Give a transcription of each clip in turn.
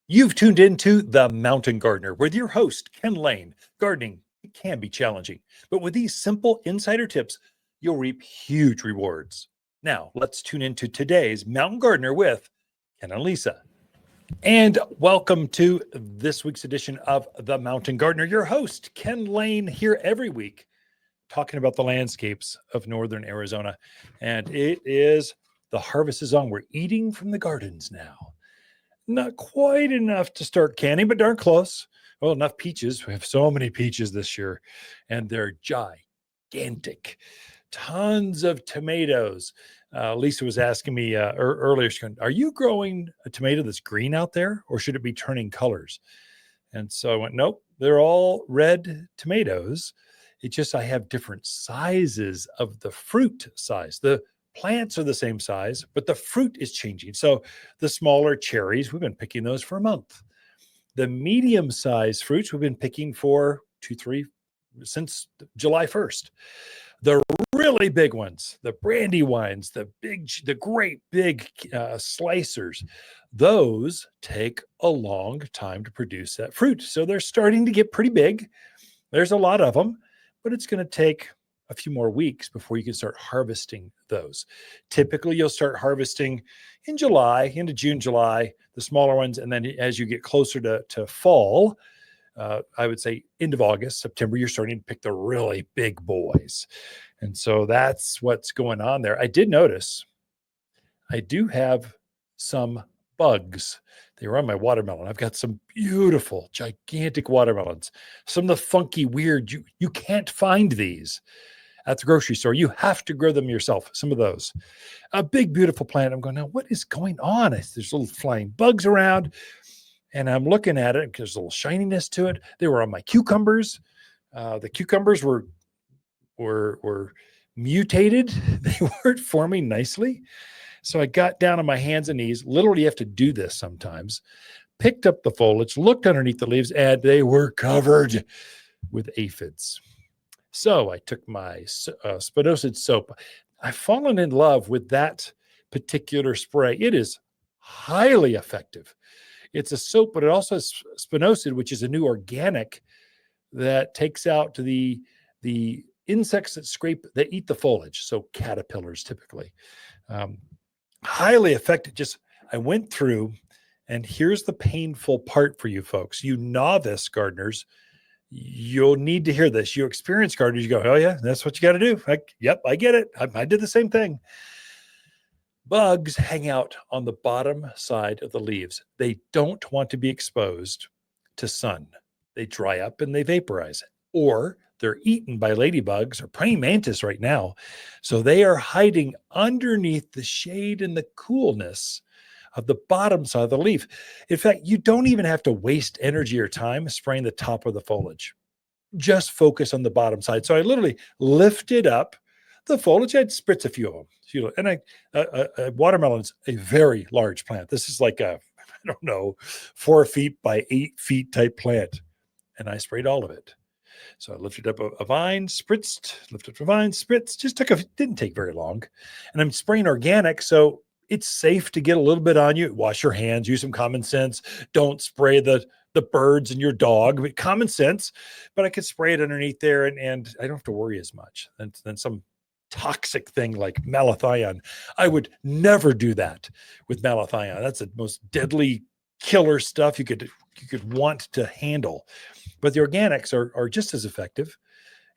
You've tuned into The Mountain Gardener with your host, Ken Lain. Gardening, it can be challenging, but with these simple insider tips, you'll reap huge rewards. Now, let's tune into today's Mountain Gardener with Ken and Lisa. And welcome to this week's edition of The Mountain Gardener. Your host, Ken Lain, here every week, talking about the landscapes of northern Arizona. And it is the harvest is on. We're eating from the gardens now. Not quite enough to start canning, but darn close. Well, enough peaches. We have so many peaches this year, and they're gigantic. Tons of tomatoes. Lisa was asking me earlier, she's going, are you growing a tomato that's green out there, or should it be turning colors? And so I went, nope, they're all red tomatoes. It's just I have different sizes of the fruit size. The plants are the same size, but the fruit is changing. So the smaller cherries, we've been picking those for a month. The medium-sized fruits, we've been picking for 2-3 since July 1st. The really big ones, the brandy wines, the great big slicers, those take a long time to produce that fruit. So they're starting to get pretty big. There's a lot of them, but it's going to take a few more weeks before you can start harvesting those. Typically, you'll start harvesting in July, into June, July, the smaller ones. And then as you get closer to fall, I would say end of August, September, you're starting to pick the really big boys. And so that's what's going on there. I did notice I do have some bugs. They were on my watermelon. I've got some beautiful, gigantic watermelons. Some of the funky, weird, you can't find these at the grocery store. You have to grow them yourself, some of those. A big, beautiful plant. I'm going, now, what is going on? There's little flying bugs around, and I'm looking at it because there's a little shininess to it. They were on my cucumbers. The cucumbers were mutated. They weren't forming nicely. So I got down on my hands and knees. Literally, you have to do this sometimes. Picked up the foliage, looked underneath the leaves, and they were covered with aphids. So I took my spinosad soap. I've fallen in love with that particular spray. It is highly effective. It's a soap, but it also has spinosad, which is a new organic that takes out the insects that eat the foliage. So caterpillars typically. Highly effective. I went through, and here's the painful part for you folks. You novice gardeners, you'll need to hear this. You experienced gardeners, you go, oh yeah, that's what you got to do. Yep, I get it. I did the same thing. Bugs hang out on the bottom side of the leaves. They don't want to be exposed to sun. They dry up and they vaporize, or they're eaten by ladybugs or praying mantis right now. So they are hiding underneath the shade and the coolness of the bottom side of the leaf. In fact, you don't even have to waste energy or time spraying the top of the foliage. Just focus on the bottom side. So I literally lifted up the foliage. I'd spritz a few of them. And a watermelon is a very large plant. This is like 4 feet by 8 feet type plant. And I sprayed all of it. So I lifted up a vine, spritzed, lifted up a vine, spritzed, didn't take very long. And I'm spraying organic, so it's safe to get a little bit on you. Wash your hands, use some common sense. Don't spray the birds and your dog, but common sense. But I could spray it underneath there, and I don't have to worry as much than some toxic thing like malathion. I would never do that with malathion. That's the most deadly killer stuff you could want to handle. But the organics are just as effective,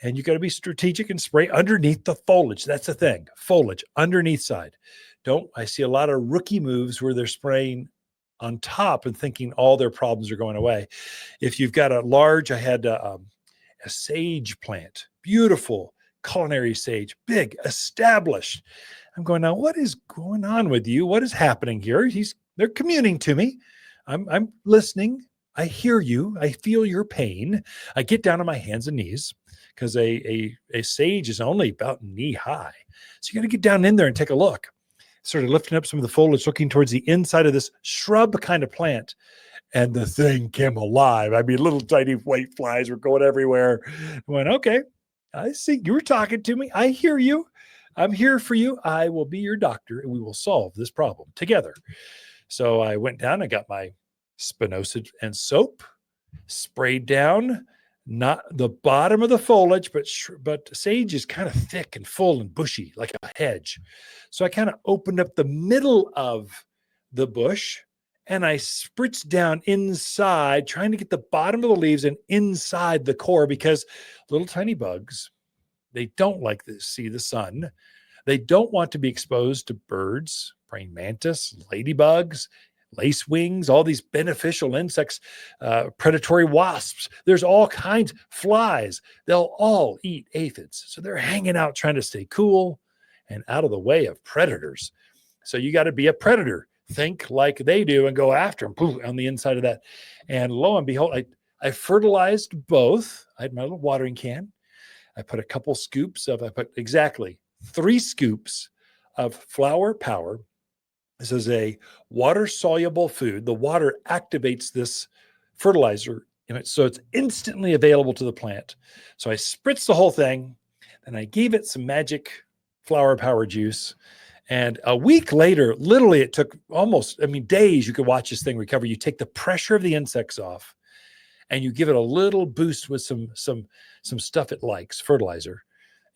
and you got to be strategic and spray underneath the foliage. That's the thing. Foliage underneath side. I see a lot of rookie moves where they're spraying on top and thinking all their problems are going away. If you've got I had a sage plant, beautiful culinary sage, big, established. I'm going, now what is going on with you? What is happening here? They're communing to me. I'm listening. I hear you. I feel your pain. I get down on my hands and knees because a sage is only about knee high. So you got to get down in there and take a look. Started lifting up some of the foliage, looking towards the inside of this shrub kind of plant. And the thing came alive. I mean, little tiny white flies were going everywhere. I went, okay, I see you were talking to me. I hear you. I'm here for you. I will be your doctor, and we will solve this problem together. So I went down and got my spinosad and soap, sprayed down, not the bottom of the foliage, but sage is kind of thick and full and bushy like a hedge. So I kind of opened up the middle of the bush and I spritzed down inside, trying to get the bottom of the leaves and inside the core, because little tiny bugs, they don't like to see the sun. They don't want to be exposed to birds, praying mantis, ladybugs, lacewings, all these beneficial insects, predatory wasps. There's all kinds, flies. They'll all eat aphids. So they're hanging out trying to stay cool and out of the way of predators. So you got to be a predator. Think like they do and go after them, poof, on the inside of that. And lo and behold, I fertilized both. I had my little watering can. I put a couple scoops of, I put exactly 3 scoops of Flower Power. This is a water-soluble food. The water activates this fertilizer in it, so it's instantly available to the plant. So I spritzed the whole thing, and I gave it some magic Flower Power juice. And a week later, literally it took almost, days, you could watch this thing recover. You take the pressure of the insects off, and you give it a little boost with some stuff it likes, fertilizer.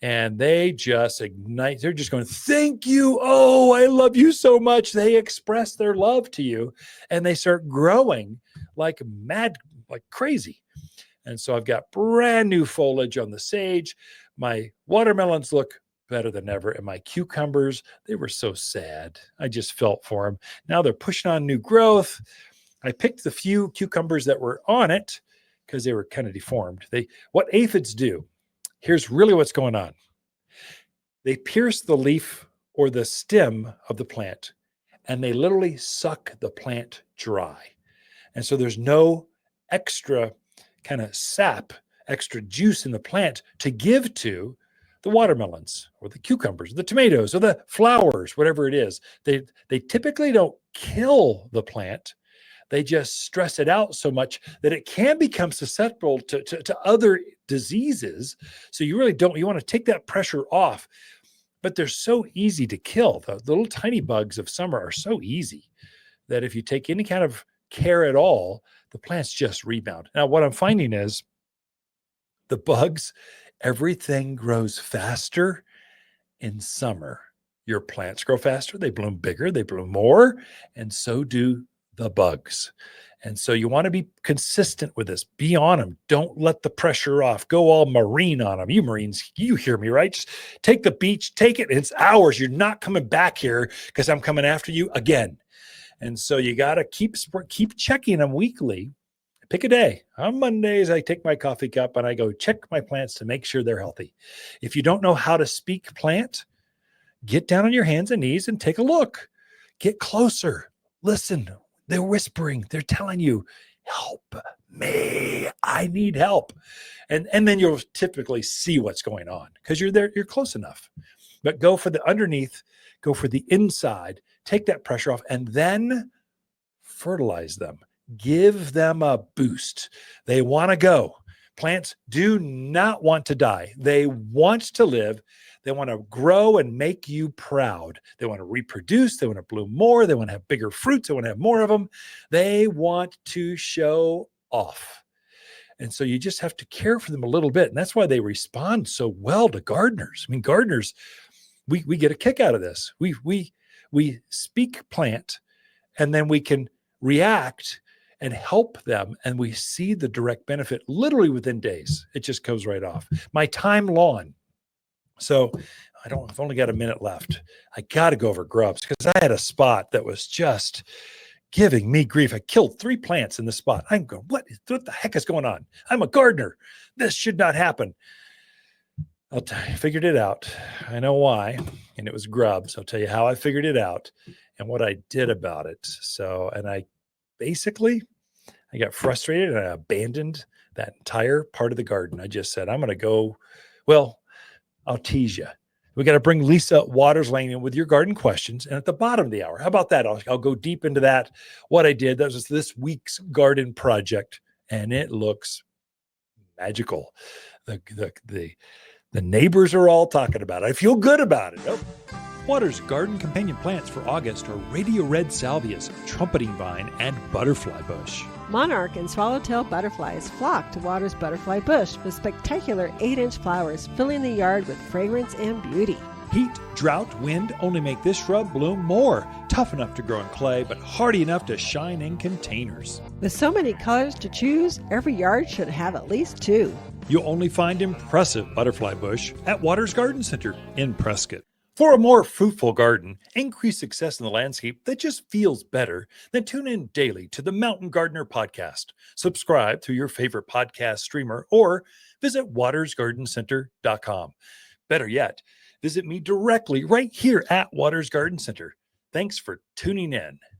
And they just ignite. They're just going, thank you. Oh, I love you so much. They express their love to you, and they start growing like mad, like crazy. And so I've got brand new foliage on the sage. My watermelons look better than ever. And my cucumbers, they were so sad. I just felt for them. Now they're pushing on new growth. I picked the few cucumbers that were on it because they were kind of deformed. What aphids do, here's really what's going on. They pierce the leaf or the stem of the plant, and they literally suck the plant dry. And so there's no extra kind of sap, extra juice in the plant to give to the watermelons or the cucumbers, the tomatoes or the flowers, whatever it is. They typically don't kill the plant. They just stress it out so much that it can become susceptible to other diseases. So you really don't, you want to take that pressure off, but they're so easy to kill. The little tiny bugs of summer are so easy that if you take any kind of care at all, the plants just rebound. Now, what I'm finding is the bugs, everything grows faster in summer. Your plants grow faster, they bloom bigger, they bloom more, and so do the bugs. And so you want to be consistent with this. Be on them. Don't let the pressure off. Go all marine on them. You Marines, you hear me, right? Just take the beach, take it. It's ours. You're not coming back here because I'm coming after you again. And so you got to keep checking them weekly. Pick a day. On Mondays, I take my coffee cup and I go check my plants to make sure they're healthy. If you don't know how to speak plant, get down on your hands and knees and take a look. Get closer. Listen. They're whispering. They're telling you, help me. I need help. And then you'll typically see what's going on because you're there. You're close enough. But go for the underneath. Go for the inside. Take that pressure off and then fertilize them. Give them a boost. They want to go. Plants do not want to die. They want to live. They want to grow and make you proud. They want to reproduce. They want to bloom more. They want to have bigger fruits. They want to have more of them. They want to show off. And so you just have to care for them a little bit. And that's why they respond so well to gardeners. I mean, gardeners, we get a kick out of this. We speak plant, and then we can react and help them. And we see the direct benefit literally within days. It just goes right off. My thyme lawn. So I've only got a minute left. I got to go over grubs because I had a spot that was just giving me grief. I killed 3 plants in the spot. I'm going, what the heck is going on? I'm a gardener. This should not happen. I figured it out. I know why. And it was grubs. I'll tell you how I figured it out and what I did about it. So, and I got frustrated and I abandoned that entire part of the garden. I just said, I'm going to go, well, I'll tease you. We got to bring Lisa Waters Lain in with your garden questions. And at the bottom of the hour, how about that? I'll go deep into that. What I did, that was this week's garden project, and it looks magical. The neighbors are all talking about it. I feel good about it. Oh. Waters' garden companion plants for August are radio red salvias, trumpeting vine, and butterfly bush. Monarch and swallowtail butterflies flock to Waters' butterfly bush with spectacular 8-inch flowers filling the yard with fragrance and beauty. Heat, drought, wind only make this shrub bloom more. Tough enough to grow in clay, but hardy enough to shine in containers. With so many colors to choose, every yard should have at least 2. You'll only find impressive butterfly bush at Waters Garden Center in Prescott. For a more fruitful garden, increase success in the landscape that just feels better, then tune in daily to the Mountain Gardener podcast. Subscribe to your favorite podcast streamer or visit watersgardencenter.com. Better yet, visit me directly right here at Waters Garden Center. Thanks for tuning in.